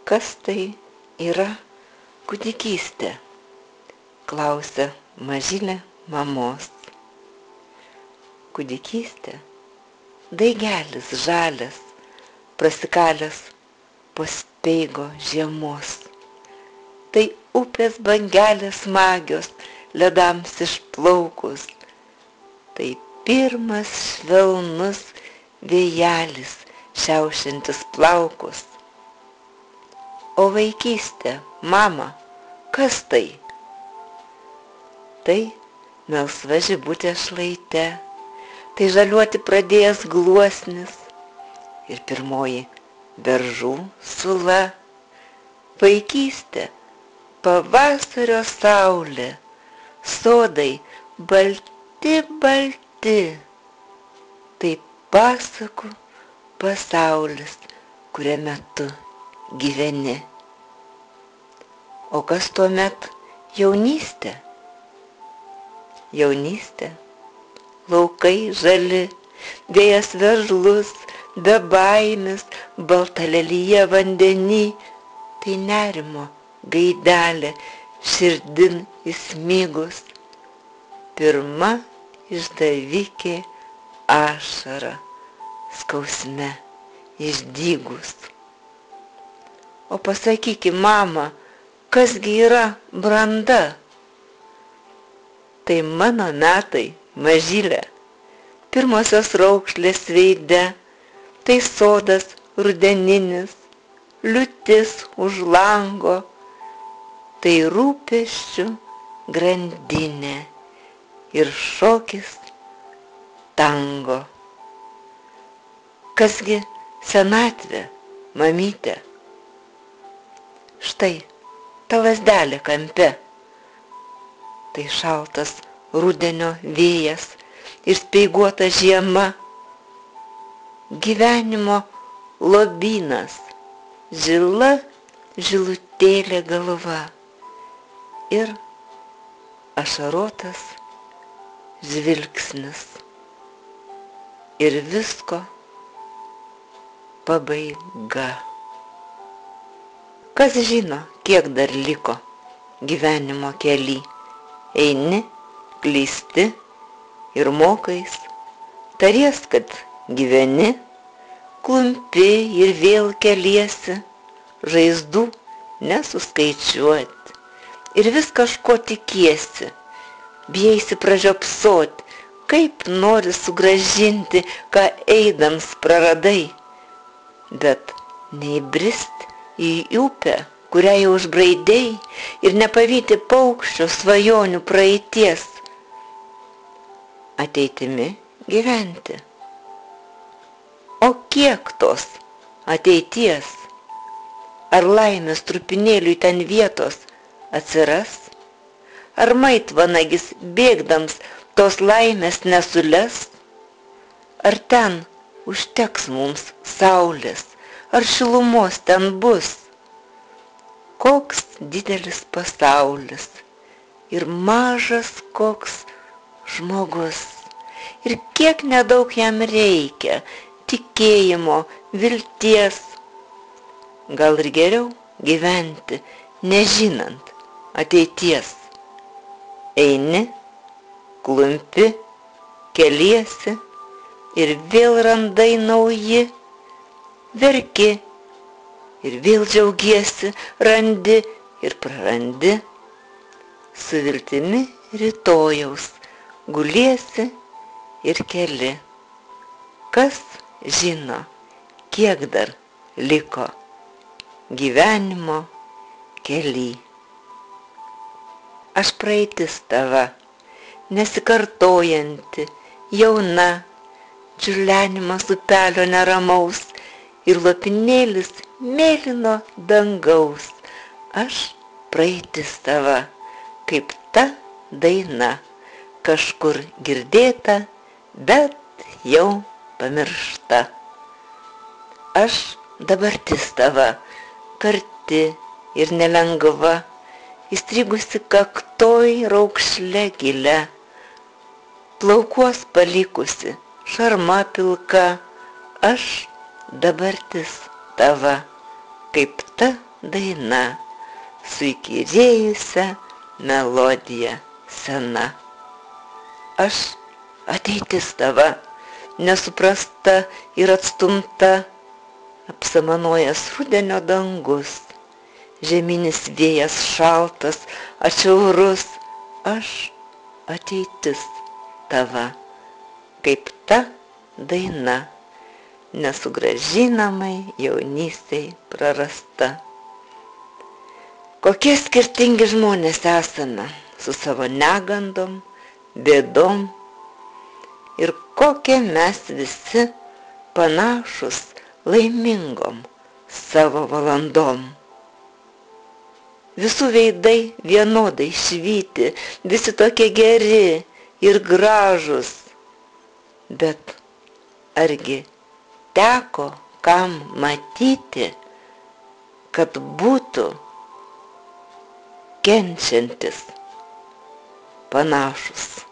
Kas tai yra kūdikystė? Klausia mažylė mamos. Kūdikystė – daigelis žalias, prasikalęs po speigo žiemos. Tai upės bangelės smagios, ledams išplaukus. Tai pirmas švelnus vėjelis, šiaušiantis plaukus. O vaikystė, mama, kas tai? Tai melsva žibutė šlaite, tai žaliuoti pradėjęs gluosnis ir pirmoji beržų sula. Vaikystė, pavasario saulė, sodai balti, balti. Tai pasakų pasaulis, kuriame tu gyveni. O kas tuomet jaunystė? Jaunystė, laukai žali, vėjas veržlus, be baimės, balta lelyje vandenį. Tai nerimo gaidelė, širdin įsmigus. Pirma išdavikė ašara, skausme išdygus. O pasakyki, mama, kasgi yra branda? Tai mano metai, mažylė, pirmosios raukšlės veide, tai sodas rudeninis, liūtis už lango, tai rūpesčių grandinė ir šokis tango. Kasgi senatvė, mamytė? Štai ta lazdelė kampe. Tai šaltas rudenio vėjas ir speiguota žiema. Gyvenimo lobynas, žila žilutėlė galva ir ašarotas žvilgsnis. Ir visko pabaiga. Kas žino, kiek dar liko gyvenimo kely? Eini, klysti ir mokais, taries, kad gyveni, klumpi ir vėl keliesi, žaizdų nesuskaičiuoti. Ir vis kažko tikiesi, bijaisi pražiopsoti, kaip nori sugrąžinti, ką eidams praradai. Bet neįbrist į upę, kurią jau užbraidei, ir nepavyti paukščio svajonių praeities. Ateitimi gyventi. O kiek tos ateities? Ar laimės trupinėliui ten vietos atsiras? Ar maitvanagis bėgdams tos laimės nesules? Ar ten užteks mums saulės? Ar šilumos ten bus? Koks didelis pasaulis ir mažas koks žmogus. Ir kiek nedaug jam reikia tikėjimo, vilties. Gal ir geriau gyventi, nežinant ateities. Eini, klumpi, keliesi ir vėl randai nauji. Verki ir vėl džiaugiesi, randi ir prarandi. Su viltimi rytojaus guliesi ir keli. Kas žino, kiek dar liko gyvenimo kely. Aš praeitis tava, nesikartojanti, jauna, čiurlenimas upelio neramaus ir lopinėlis mėlyno dangaus. Aš praeitis tava, kaip ta daina, kažkur girdėta, bet jau pamiršta. Aš dabartis tava, karti ir nelengva, įstrigusi kaktoj raukšle gilia, plaukuos palikusi šarma pilka. Aš dabartis tava, kaip ta daina su įkyrėjusia melodija sena. Aš ateitis tava, nesuprasta ir atstumta, apsamanojęs rudenio dangus, žeminis vėjas šaltas, atšiaurus, aš ateitis tava, kaip ta daina, nesugrąžinamai jaunystei prarasta. Kokie skirtingi žmonės esame, su savo negandom, bėdom, ir kokie mes visi panašus laimingom savo valandom. Visų veidai vienodai švyti, visi tokie geri ir gražus, bet argi teko kam matyti, kad būtų kenčiantis panašus.